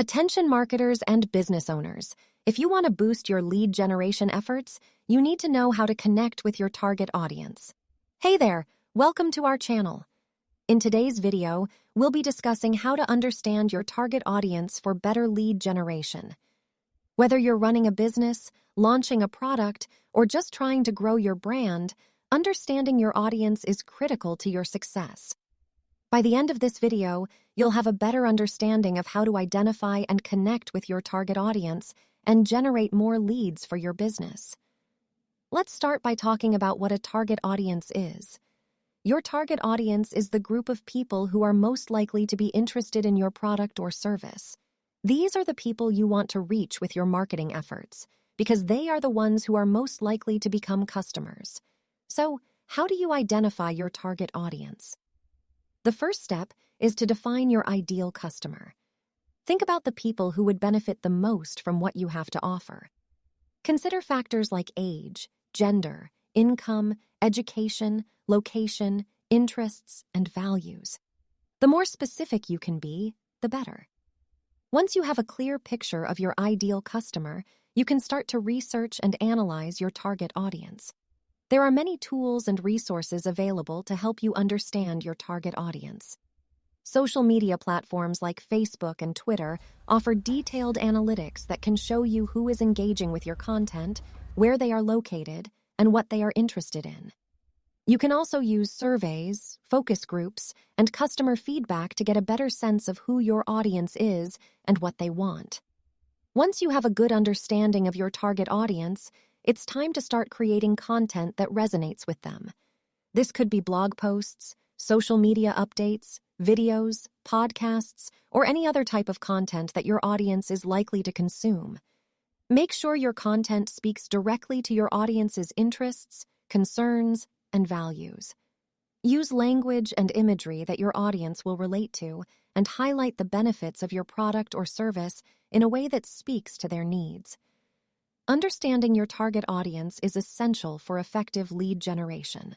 Attention marketers and business owners, if you want to boost your lead generation efforts, you need to know how to connect with your target audience. Hey there, welcome to our channel. In today's video, we'll be discussing how to understand your target audience for better lead generation. Whether you're running a business, launching a product, or just trying to grow your brand, understanding your audience is critical to your success. By the end of this video, you'll have a better understanding of how to identify and connect with your target audience and generate more leads for your business. Let's start by talking about what a target audience is. Your target audience is the group of people who are most likely to be interested in your product or service. These are the people you want to reach with your marketing efforts, because they are the ones who are most likely to become customers. So, how do you identify your target audience? The first step is to define your ideal customer. Think about the people who would benefit the most from what you have to offer. Consider factors like age, gender, income, education, location, interests, and values. The more specific you can be, the better. Once you have a clear picture of your ideal customer, you can start to research and analyze your target audience. There are many tools and resources available to help you understand your target audience. Social media platforms like Facebook and Twitter offer detailed analytics that can show you who is engaging with your content, where they are located, and what they are interested in. You can also use surveys, focus groups, and customer feedback to get a better sense of who your audience is and what they want. Once you have a good understanding of your target audience, it's time to start creating content that resonates with them. This could be blog posts, social media updates, videos, podcasts, or any other type of content that your audience is likely to consume. Make sure your content speaks directly to your audience's interests, concerns, and values. Use language and imagery that your audience will relate to and highlight the benefits of your product or service in a way that speaks to their needs. Understanding your target audience is essential for effective lead generation.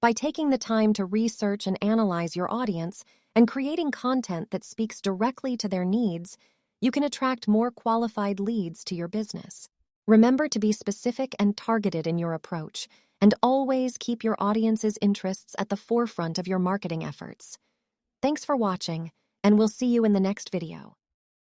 By taking the time to research and analyze your audience and creating content that speaks directly to their needs, you can attract more qualified leads to your business. Remember to be specific and targeted in your approach, and always keep your audience's interests at the forefront of your marketing efforts. Thanks for watching, and we'll see you in the next video.